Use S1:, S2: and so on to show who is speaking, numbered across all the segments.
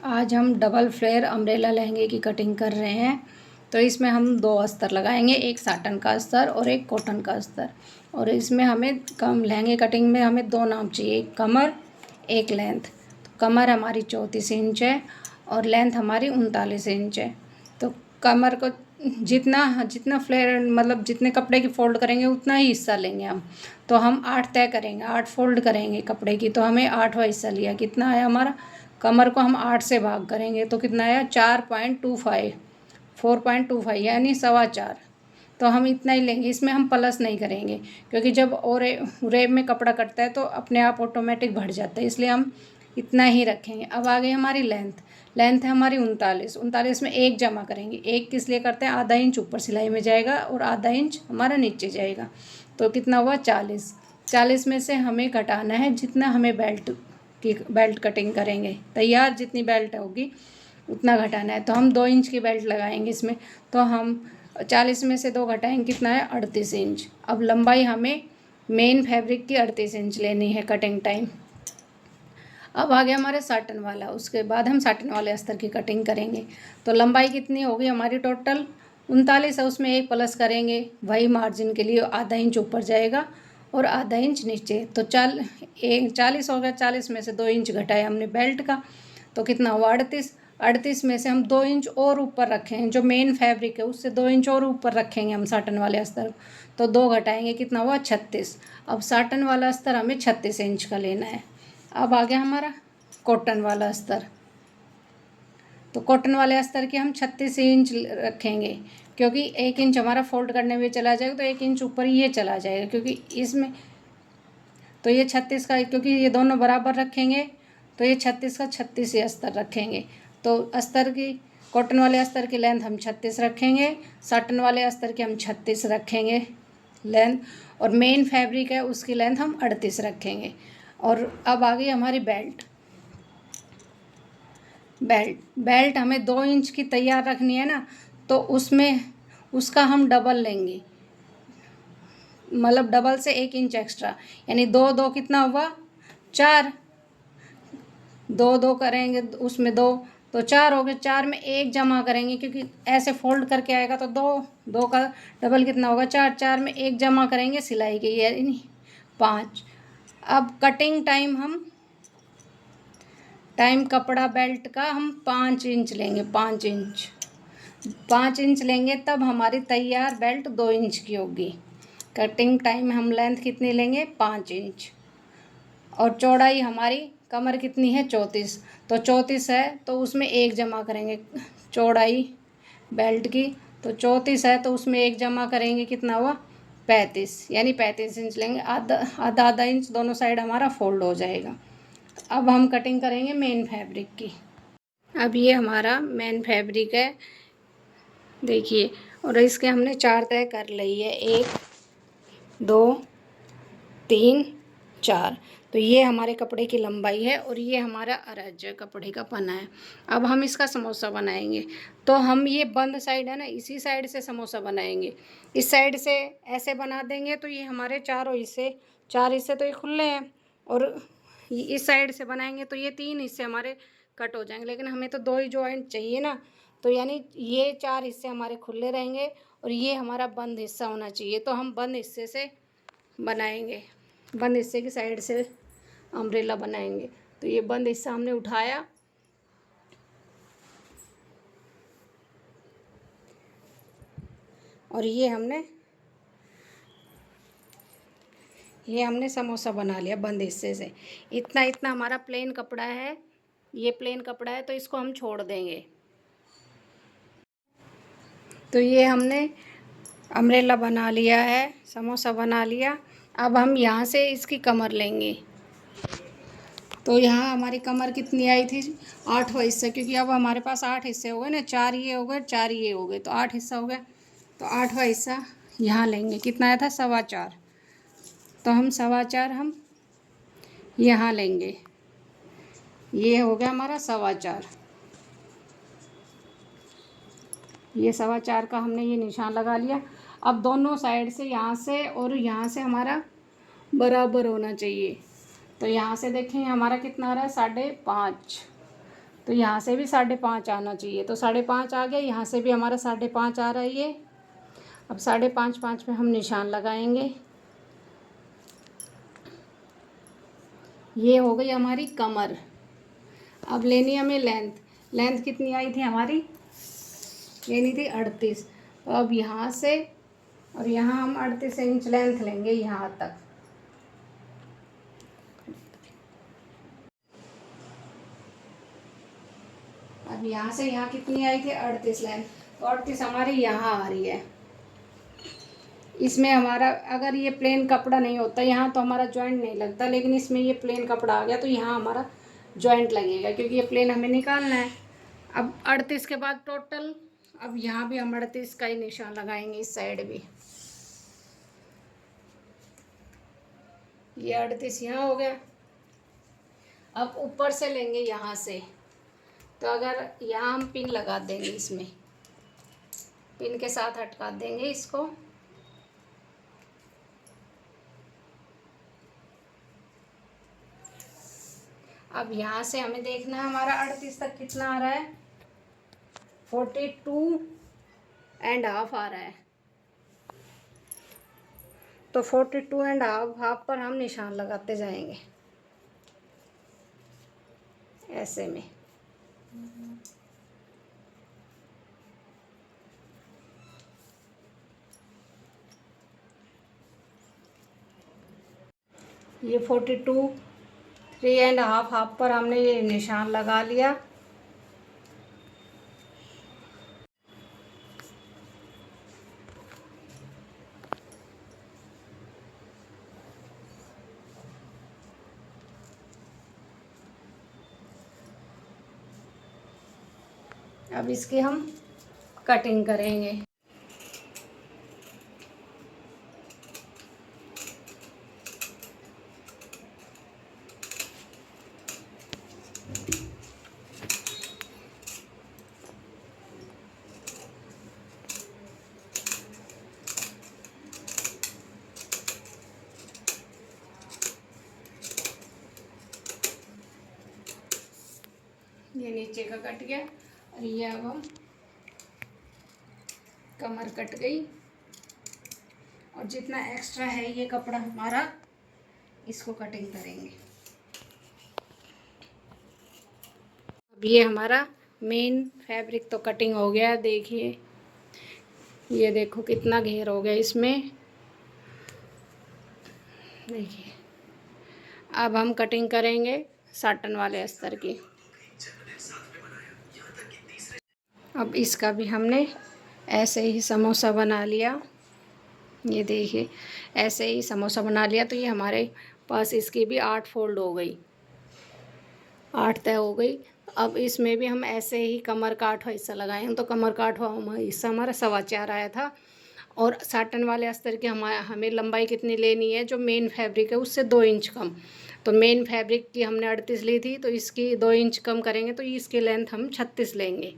S1: आज हम double flare umbrella लहंगे की कटिंग कर रहे हैं। तो इसमें हम 2 अस्तर लगाएंगे, एक साटन का अस्तर और एक कॉटन का अस्तर। और इसमें हमें लहंगे कटिंग में हमें 2 नाप चाहिए, एक कमर एक लेंथ। तो कमर हमारी 34 इंच है और लेंथ हमारी 39 इंच है। तो कमर को जितना फ्लेयर मतलब जितने कपड़े की फ़ोल्ड करेंगे उतना ही हिस्सा लेंगे हम। तो हम 8 तय करेंगे, 8 फ़ोल्ड करेंगे कपड़े की। तो हमें 8वां हिस्सा लिया, कितना आया हमारा, कमर को हम 8 से भाग करेंगे तो कितना आया 4.25, 4.25 यानी 4.25। तो हम इतना ही लेंगे, इसमें हम प्लस नहीं करेंगे क्योंकि जब और रेब में कपड़ा कटता है तो अपने आप ऑटोमेटिक बढ़ जाता है, इसलिए हम इतना ही रखेंगे। अब आ गई हमारी लेंथ है हमारी 39 में 1 जमा करेंगे। 1 किस लिए करते हैं, आधा इंच ऊपर सिलाई में जाएगा और आधा इंच हमारा नीचे जाएगा। तो कितना हुआ 40 में से हमें घटाना है जितना हमें बेल्ट कटिंग करेंगे तैयार, जितनी बेल्ट होगी उतना घटाना है। तो हम 2 इंच की बेल्ट लगाएंगे इसमें। तो हम 40 में से 2 घटाएंगे, कितना है 38 इंच। अब लंबाई हमें मेन फैब्रिक की 38 इंच लेनी है कटिंग टाइम। अब आ गया हमारे साटन वाला, उसके बाद हम साटन वाले अस्तर की कटिंग करेंगे। तो लंबाई कितनी होगी हमारी, टोटल 39 है, उसमें 1 प्लस करेंगे, वही मार्जिन के लिए आधा इंच ऊपर जाएगा और आधा इंच नीचे। तो 40 हो गया। 40 में से 2 इंच घटाया हमने बेल्ट का, तो कितना हुआ 38 में से हम 2 इंच और ऊपर रखें, जो मेन फैब्रिक है उससे 2 इंच और ऊपर रखेंगे हम साटन वाले अस्तर। तो 2 घटाएंगे, कितना हुआ 36। अब साटन वाला अस्तर हमें 36 इंच का लेना है। अब आ गया हमारा कॉटन वाला अस्तर। तो कॉटन वाले अस्तर की हम 36 इंच रखेंगे क्योंकि 1 इंच हमारा फोल्ड करने में चला जाएगा, तो 1 इंच ऊपर ये चला जाएगा क्योंकि इसमें। तो ये 36 का, क्योंकि ये दोनों बराबर रखेंगे तो ये 36 का 36 ही अस्तर रखेंगे। तो अस्तर की, कॉटन वाले अस्तर की लेंथ हम 36 रखेंगे, साटन वाले अस्तर की हम 36 रखेंगे लेंथ, और मेन फैब्रिक है उसकी लेंथ हम 38 रखेंगे। और अब आ गई हमारी बेल्ट हमें 2 इंच की तैयार रखनी है ना, तो उसका हम डबल लेंगे, मतलब डबल से 1 इंच एक्स्ट्रा, यानी 2 कितना हुआ 4, 2 करेंगे उसमें 2, तो 4 हो गए। 4 में 1 जमा करेंगे क्योंकि ऐसे फोल्ड करके आएगा, तो 2 का डबल कितना होगा 4 में 1 जमा करेंगे सिलाई के, यानी 5। अब कटिंग टाइम कपड़ा बेल्ट का हम 5 इंच लेंगे, 5 इंच लेंगे, तब हमारी तैयार बेल्ट 2 इंच की होगी। कटिंग टाइम हम लेंथ कितनी लेंगे 5 इंच, और चौड़ाई हमारी कमर कितनी है 34, तो 34 है तो उसमें 1 जमा करेंगे चौड़ाई बेल्ट की। तो 34 है तो उसमें 1 जमा करेंगे, कितना हुआ 35, यानी 35 इंच लेंगे। आधा इंच दोनों साइड हमारा फोल्ड हो जाएगा। अब हम कटिंग करेंगे मेन फैब्रिक की। अब ये हमारा मेन फैब्रिक है, देखिए, और इसके हमने 4 तय कर ली है, 1 2 3 4। तो ये हमारे कपड़े की लंबाई है और ये हमारा अरज है, कपड़े का पन्ना है। अब हम इसका समोसा बनाएंगे। तो हम ये बंद साइड है ना, इसी साइड से समोसा बनाएंगे। इस साइड से ऐसे बना देंगे तो ये हमारे 4 हिस्से तो ये खुले हैं, और इस साइड से बनाएंगे तो ये 3 हिस्से हमारे कट हो जाएंगे। लेकिन हमें तो 2 ही जॉइंट चाहिए ना, तो यानी ये 4 हिस्से हमारे खुले रहेंगे और ये हमारा बंद हिस्सा होना चाहिए। तो हम बंद हिस्से से बनाएंगे, बंद हिस्से की साइड से अम्ब्रेला बनाएंगे। तो ये बंद हिस्सा हमने उठाया और ये हमने समोसा बना लिया बंद हिस्से से। इतना हमारा प्लेन कपड़ा है, ये प्लेन कपड़ा है, तो इसको हम छोड़ देंगे। तो ये हमने अम्ब्रेला बना लिया है, समोसा बना लिया। अब हम यहाँ से इसकी कमर लेंगे। तो यहाँ हमारी कमर कितनी आई थी 8वां हिस्सा, क्योंकि अब हमारे पास 8 हिस्से हो गए ना, 4 ये हो गए 4 ये हो गए, तो 8 हिस्सा हो गया। तो 8वां हिस्सा यहाँ लेंगे, कितना आया था 4.25। तो हम 4.25 हम यहाँ लेंगे, ये हो गया हमारा 4.25। ये 4.25 का हमने ये निशान लगा लिया। अब दोनों साइड से, यहाँ से और यहाँ से हमारा बराबर होना चाहिए। तो यहाँ से देखें हमारा कितना आ रहा है 5.5, तो यहाँ से भी 5.5 आना चाहिए, तो 5.5 आ गया। यहाँ से भी हमारा 5.5 आ रहा है ये। अब 5.5 5 पे हम निशान लगाएंगे। ये हो गई हमारी कमर। अब लेनी हमें लेंथ कितनी आई थी हमारी, लेनी थी 38। तो अब यहाँ से और यहाँ हम 38 इंच लेंथ लेंगे यहाँ तक। अब यहाँ से यहाँ कितनी आई थी 38 लेंथ, तो 38 हमारी यहाँ आ रही है। इसमें हमारा अगर ये प्लेन कपड़ा नहीं होता यहाँ तो हमारा जॉइंट नहीं लगता, लेकिन इसमें ये प्लेन कपड़ा आ गया तो यहाँ हमारा जॉइंट लगेगा, क्योंकि ये प्लेन हमें निकालना है। अब 38 के बाद टोटल, अब यहाँ भी हम 38 का ही निशान लगाएंगे, इस साइड भी। ये 38 यहाँ हो गया। अब ऊपर से लेंगे यहाँ से, तो अगर यहाँ हम पिन लगा देंगे, इसमें पिन के साथ अटका देंगे इसको। अब यहाँ से हमें देखना है हमारा 38 तक कितना आ रहा है, 42.5 आ रहा है। तो 42.5 पर हम निशान लगाते जाएंगे ऐसे में। ये 3.5 हाफ पर हमने ये निशान लगा लिया। अब इसकी हम कटिंग करेंगे। ये नीचे का कट गया और ये अब हम कमर कट गई, और जितना एक्स्ट्रा है ये कपड़ा हमारा, इसको कटिंग करेंगे। अब ये हमारा मेन फैब्रिक तो कटिंग हो गया। देखिए, ये देखो कितना घेर हो गया इसमें। देखिए, अब हम कटिंग करेंगे साटन वाले अस्तर की। अब इसका भी हमने ऐसे ही समोसा बना लिया। ये देखिए, ऐसे ही समोसा बना लिया। तो ये हमारे पास इसकी भी 8 फोल्ड हो गई, 8 तय हो गई। अब इसमें भी हम ऐसे ही कमर का 8वां हिस्सा लगाए हैं। तो कमर का 8वां हिस्सा हमारा 4.25 आया था। और साटन वाले अस्तर की हमें लंबाई कितनी लेनी है, जो मेन फैब्रिक है उससे 2 इंच कम। तो मेन फैब्रिक की हमने 38 ली थी, तो इसकी 2 इंच कम करेंगे तो इसकी लेंथ हम 36 लेंगे।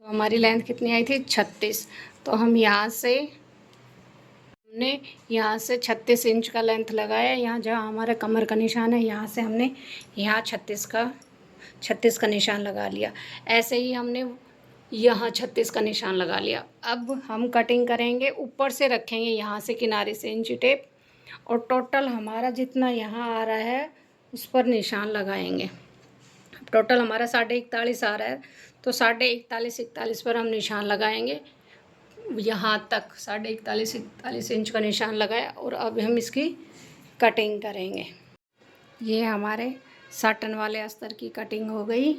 S1: तो हमारी लेंथ कितनी आई थी 36। तो हम यहाँ से हमने 36 इंच का लेंथ लगाया। यहाँ जहाँ हमारा कमर का निशान है, यहाँ से हमने यहाँ 36 का निशान लगा लिया। ऐसे ही हमने यहाँ 36 का निशान लगा लिया। अब हम कटिंग करेंगे, ऊपर से रखेंगे यहाँ से किनारे से इंची टेप, और टोटल हमारा जितना यहाँ आ रहा है उस पर निशान लगाएंगे। टोटल हमारा 41.5 आ रहा है, तो 41.5 पर हम निशान लगाएंगे। यहाँ तक 41.5 इंच का निशान लगाया, और अब हम इसकी कटिंग करेंगे। ये हमारे साटन वाले अस्तर की कटिंग हो गई।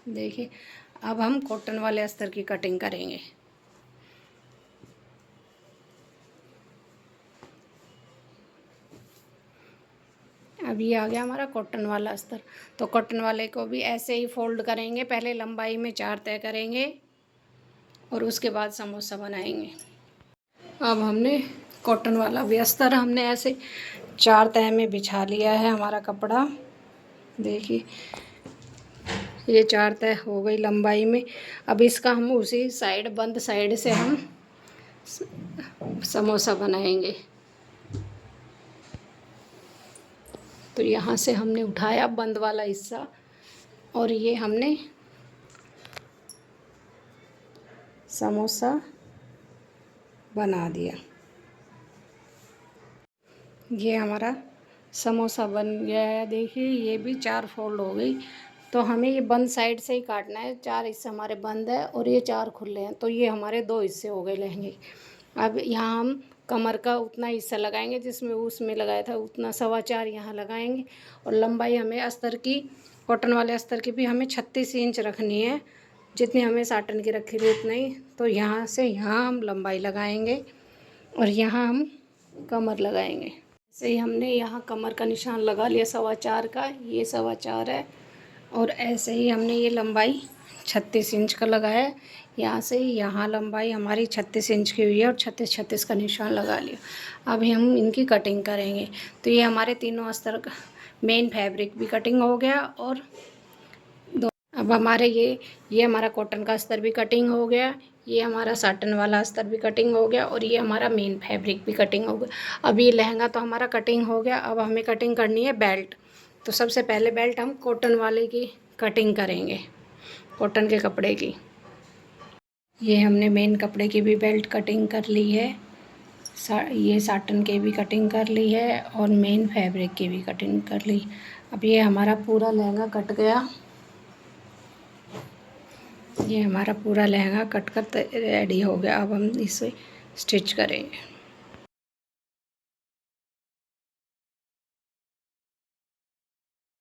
S1: देखिए, अब हम कॉटन वाले अस्तर की कटिंग करेंगे। अब ये आ गया हमारा कॉटन वाला अस्तर। तो कॉटन वाले को भी ऐसे ही फोल्ड करेंगे। पहले लंबाई में 4 तय करेंगे और उसके बाद समोसा बनाएंगे। अब हमने कॉटन वाला भी अस्तर हमने ऐसे 4 तय में बिछा लिया है हमारा कपड़ा। देखिए, ये 4 तय हो गई लंबाई में। अब इसका हम उसी साइड, बंद साइड से हम समोसा बनाएंगे। तो यहाँ से हमने उठाया बंद वाला हिस्सा, और ये हमने समोसा बना दिया। ये हमारा समोसा बन गया है। देखिए ये भी 4 फोल्ड हो गई। तो हमें ये बंद साइड से ही काटना है। 4 हिस्से हमारे बंद है और ये 4 खुले हैं, तो ये हमारे 2 हिस्से हो गए लहंगे। अब यहाँ हम कमर का उतना हिस्सा लगाएंगे जिसमें उसमें लगाया था उतना, 4.25 यहाँ लगाएंगे। और लंबाई हमें अस्तर की, कॉटन वाले अस्तर की भी हमें 36 इंच रखनी है, जितनी हमें साटन की रखी थी उतना ही। तो यहाँ से यहाँ हम लंबाई लगाएंगे और यहाँ हम कमर लगाएंगे। ऐसे ही हमने यहाँ कमर का निशान लगा लिया 4.25 का, ये 4.25 है। और ऐसे ही हमने ये लंबाई 36 इंच का लगाया। यहाँ से यहाँ लंबाई हमारी 36 इंच की हुई है और 36 का निशान लगा लिया। अब हम इनकी कटिंग करेंगे। तो ये हमारे तीनों अस्तर का मेन फैब्रिक भी कटिंग हो गया और अब हमारे ये हमारा कॉटन का अस्तर भी कटिंग हो गया, ये हमारा साटन वाला अस्तर भी कटिंग हो गया और ये हमारा मेन फैब्रिक भी कटिंग हो गया। अब ये लहंगा तो हमारा कटिंग हो गया। अब हमें कटिंग करनी है बेल्ट। तो सबसे पहले बेल्ट हम कॉटन वाले की कटिंग करेंगे, कॉटन के कपड़े की। ये हमने मेन कपड़े की भी बेल्ट कटिंग कर ली है, ये साटन के भी कटिंग कर ली है और मेन फैब्रिक की भी कटिंग कर ली। अब ये हमारा पूरा लहंगा कट गया। ये हमारा पूरा लहंगा कट कर रेडी हो गया। अब हम इसे स्टिच करेंगे।